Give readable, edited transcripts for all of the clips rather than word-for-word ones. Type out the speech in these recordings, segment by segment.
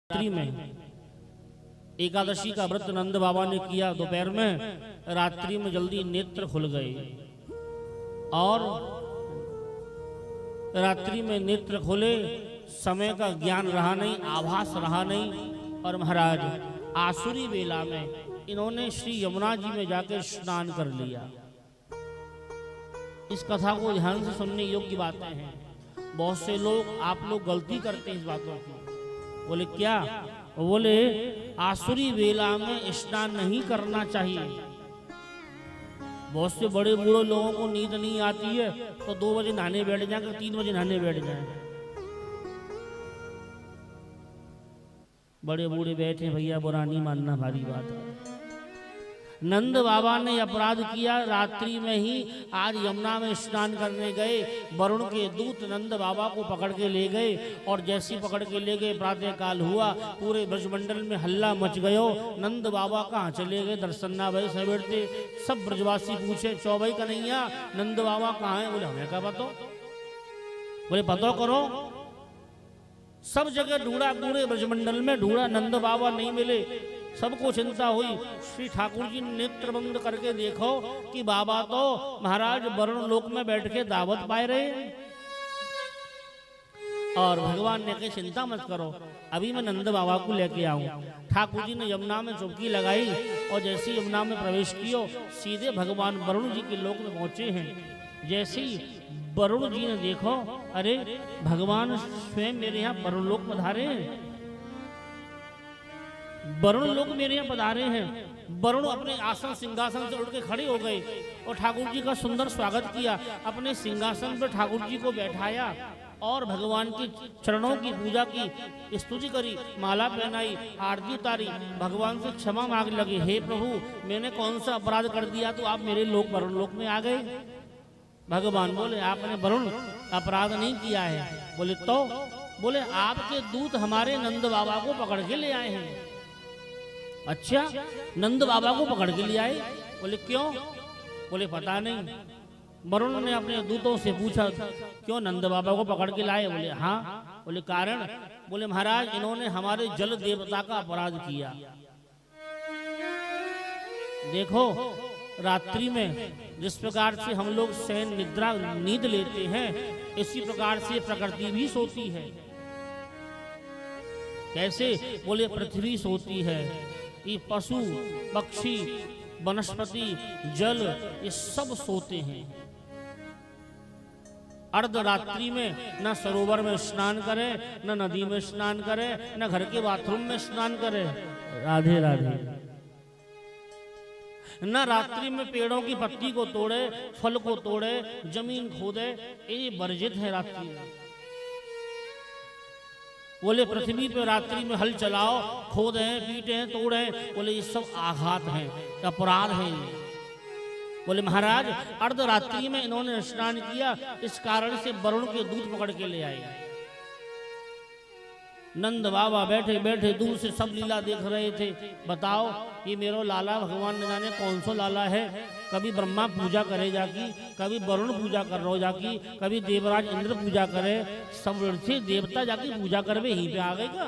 रात्रि में एकादशी का व्रत नंद बाबा ने किया। दोपहर में, रात्रि में जल्दी नेत्र खुल गए और रात्रि में नेत्र खुले, समय का ज्ञान रहा नहीं, आभास रहा नहीं। और महाराज आसुरी बेला में इन्होंने श्री यमुना जी में जाकर स्नान कर लिया। इस कथा को ध्यान से सुनने योग्य बातें हैं। बहुत से लोग, आप लोग गलती करते हैं इस बातों की। बोले क्या? बोले आसुरी बेला में स्नान नहीं करना चाहिए। बहुत से बड़े बूढ़े लोगों को नींद नहीं आती है तो 2 बजे नहाने बैठ जाए, 3 बजे नहाने बैठ जाए। बड़े बूढ़े बैठे, भैया बुरा नहीं मानना, भारी बात है। नंद बाबा ने अपराध किया। रात्रि में ही आज यमुना में स्नान करने गए, वरुण के दूत नंद बाबा को पकड़ के ले गए और जैसी पकड़ के ले गए, प्रातः काल हुआ, पूरे ब्रजमंडल में हल्ला मच गयो। नंद बाबा कहाँ चले गए? दर्शन ना भय सवेरते। सब ब्रजवासी पूछे, चौबई कन्हैया नंद बाबा कहाँ है? बोले हमें क्या पता। बोले पता करो। सब जगह ढूंढा, पूरे ब्रजमंडल में ढूंढा, नंद बाबा नहीं मिले। सबको चिंता हुई। श्री ठाकुर जी ने नेत्र बंद करके देखो कि बाबा तो महाराज वरुण लोक में बैठ के दावत पाए रहे। और भगवान ने कहा चिंता मत करो, अभी मैं नंद बाबा को लेके आऊं। ठाकुर जी ने यमुना में चुपकी लगाई और जैसे यमुना में प्रवेश किया, सीधे भगवान वरुण जी के लोक में पहुंचे हैं। जैसे ही वरुण जी ने देखो, अरे भगवान स्वयं मेरे यहाँ वरुण लोक पधारे हैं, वरुण लोग मेरे यहाँ पधारे हैं। वरुण अपने आसन सिंहासन से उठ के खड़े हो गए और ठाकुर जी का सुंदर स्वागत किया। अपने सिंहासन पर ठाकुर जी को बैठाया और भगवान के चरणों की पूजा की, स्तुति करी, माला पहनाई, आरती उतारी, भगवान से क्षमा मांग लगे। हे प्रभु, मैंने कौन सा अपराध कर दिया तो आप मेरे लोक वरुण लोक में आ गए? भगवान बोले आपने वरुण अपराध नहीं किया है। बोले तो? बोले आपके दूत हमारे नंद बाबा को पकड़ के ले आए हैं। अच्छा, नंद बाबा को पकड़ के ले आए? बोले क्यों? बोले पता नहीं। वरुण ने अपने दूतों से पूछा, क्यों नंद बाबा को पकड़ के लाए? बोले हाँ। बोले कारण? बोले महाराज इन्होंने हमारे जल देवता का अपराध किया। देखो रात्रि में जिस प्रकार से हम लोग शयन निद्रा नींद लेते हैं, इसी प्रकार से प्रकृति भी सोती है। कैसे? बोले पृथ्वी सोती है, ये पशु पक्षी वनस्पति जल ये सब सोते हैं। अर्धरात्रि में न सरोवर में स्नान करे, न नदी में स्नान करे, न घर के बाथरूम में स्नान करे। राधे राधे। न रात्रि में पेड़ों की पत्ती को तोड़े, फल को तोड़े, जमीन खोदे, ये वर्जित है रात्रि में। बोले पृथ्वी पे रात्रि में हल चलाओ, खोदे, पीटे, तोड़े, बोले ये सब आघात है, अपराध है। बोले महाराज अर्धरात्रि में इन्होंने स्नान किया, इस कारण से वरुण के दूत पकड़ के ले आए। नंद बाबा बैठे बैठे दूर से सब लीला देख रहे थे। बताओ ये मेरो लाला, भगवान ने जाने कौन सा लाला है। कभी ब्रह्मा पूजा करे जाकी, कभी वरुण पूजा कर रो जाकी, कभी देवराज इंद्र पूजा करे, सब थे देवता जाकी पूजा करवे, यहीं पे आ गए का।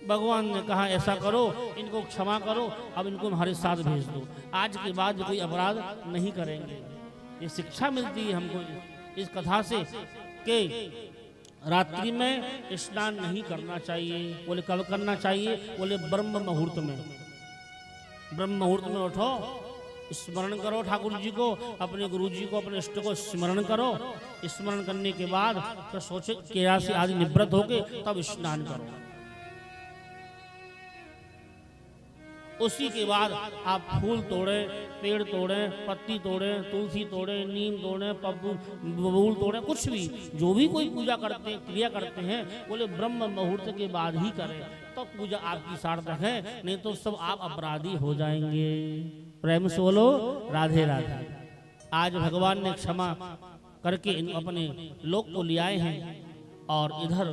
भगवान ने कहा ऐसा करो, इनको क्षमा करो, अब इनको हमारे साथ भेज दो। आज के बाद कोई अपराध नहीं करेंगे। ये शिक्षा मिलती है हमको इस कथा से कि रात्रि में स्नान नहीं करना चाहिए। बोले कब करना चाहिए? बोले ब्रह्म मुहूर्त में। ब्रह्म मुहूर्त में उठो, स्मरण करो ठाकुर जी को, अपने गुरु जी को, अपने इष्ट को स्मरण करो। स्मरण करने के बाद तो सोचे क्रिया से आदि निवृत्त होके तब स्नान करो। उसी के बाद आप फूल तोड़े, पेड़ तोड़े, पत्ती तोड़े, तुलसी तोड़े, नीम तोड़े, बबूल तोड़े, कुछ भी जो भी कोई पूजा करते हैं, क्रिया करते हैं, बोले ब्रह्म मुहूर्त के बाद ही करें तो पूजा आपकी सार्थक है, नहीं तो सब आप अपराधी हो जाएंगे। प्रेम से बोलो राधे राधे। आज भगवान ने क्षमा करके अपने लोक को ले आए हैं। और इधर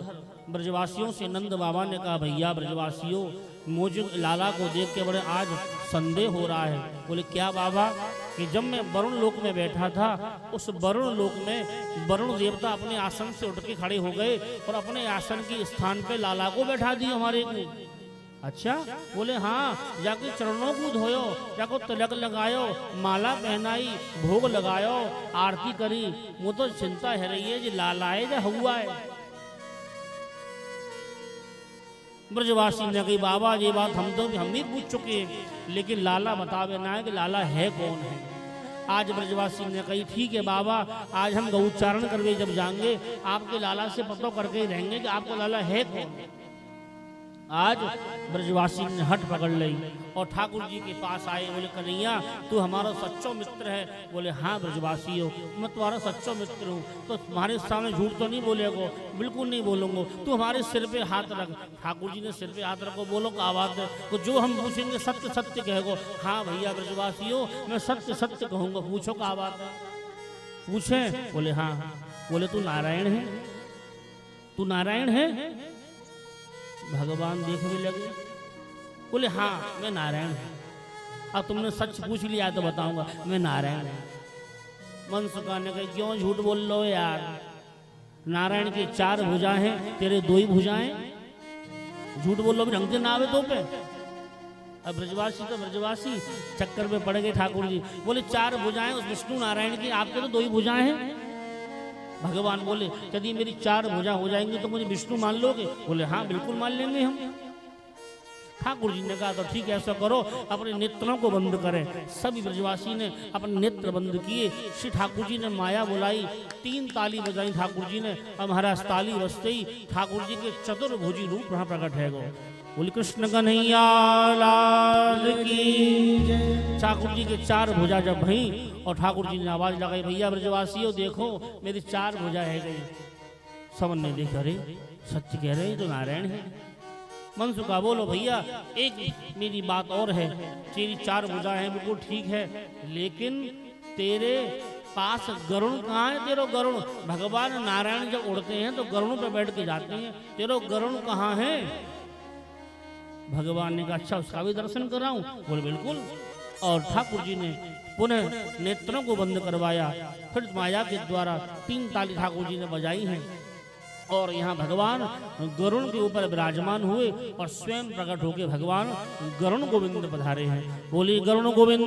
ब्रजवासियों से नंद बाबा ने कहा, भैया ब्रजवासियों मुझे लाला को देख के बड़े आज संदेह हो रहा है। बोले क्या बाबा? कि जब मैं वरुण लोक में बैठा था, उस वरुण लोक में वरुण देवता अपने आसन से उठ के खड़े हो गए और अपने आसन के स्थान पे लाला को बैठा दिया हमारे को। अच्छा, बोले हाँ, जाके चरणों को धोयो, जाको तिलक लगायो, माला पहनाई, भोग लगायो, आरती करी। वो तो चिंता है रही है जी लाला है या हुआ है। ब्रजवासी ने कही बाबा ये बात हम भी पूछ चुके हैं, लेकिन लाला बतावे ना है कि लाला है कौन है। आज ब्रजवासी ने कही ठीक है बाबा, आज हम गौचारण करवे जब जाएंगे आपके लाला से पता करके ही रहेंगे कि आपको लाला है कौन। आज ब्रजवासी ने हट पकड़ ली और ठाकुर जी के पास आए। बोले कन्हैया तू हमारा सच्चो मित्र है। बोले हाँ ब्रजवासी हो, मैं तुम्हारा सच्चो मित्र हूँ, तो तुम्हारे सामने झूठ तो नहीं बोलेगो, बिल्कुल नहीं बोलूँगा। तू हमारे सिर पे हाथ रख। ठाकुर जी ने सिर पे हाथ रखो। बोलो क्या बात है? तो जो हम पूछेंगे सत्य सत्य कहेगो। हाँ भैया ब्रजवासी हो, मैं सत्य सत्य कहूँगा, पूछो क्या बात है। पूछे? बोले हाँ। बोले तू नारायण है? तू नारायण है? भगवान देखने लगे। बोले हाँ मैं नारायण हूँ। अब तुमने सच पूछ लिया तो बताऊंगा मैं नारायण हूँ। मनसुखा ने कहा क्यों झूठ बोल लो यार, नारायण की 4 भुजाएं हैं, तेरे 2 ही भुजाएं। झूठ बोल लो, ढंग से ना आवे तो पे। अब ब्रजवासी चक्कर में पड़ गए। ठाकुर जी बोले 4 भुजाएं उस विष्णु नारायण की, आपके तो 2 ही भुजाएं हैं। भगवान बोले यदि मेरी 4 भुजा हो जाएंगी तो मुझे विष्णु मान लोगे? बोले हाँ बिल्कुल मान लेंगे हम। ठाकुर जी ने कहा तो ठीक है ऐसा करो, अपने नेत्रों को बंद करें। सभी ब्रजवासी ने अपने नेत्र बंद किए। श्री ठाकुर जी ने माया बुलाई, 3 ताली बजाई ठाकुर जी ने। अब महाराज ताली बजते ही ठाकुर जी के चतुर्भुजी रूप वहां प्रकट है गो। बोले कृष्ण कन्हैया लाल की। ठाकुर जी के 4 भुजा जब भई और ठाकुर जी ने आवाज लगाई भैया ब्रजवासियों देखो मेरी 4 भुजा है गई। समझ ने देखा अरे सत्य कह रहे तो नारायण है। मनसुखा बोलो भैया एक मेरी बात और है, तेरी 4 भुजा है बिल्कुल ठीक है, लेकिन तेरे पास गरुण कहाँ है? तेरो गरुण, भगवान नारायण जब उड़ते हैं तो गरुण पे बैठ के जाते हैं, तेरो गरुण कहाँ है? भगवान ने कहा अच्छा उसका भी दर्शन कराऊं? बोले बिल्कुल। और ठाकुर जी ने पुनः नेत्रों को बंद करवाया। फिर माया के द्वारा 3 ताली ठाकुर जी ने बजाई हैं और यहाँ भगवान गरुण के ऊपर विराजमान हुए और स्वयं प्रकट होकर भगवान गरुण गोविंद पधारे हैं। बोली गरुण गोविंद।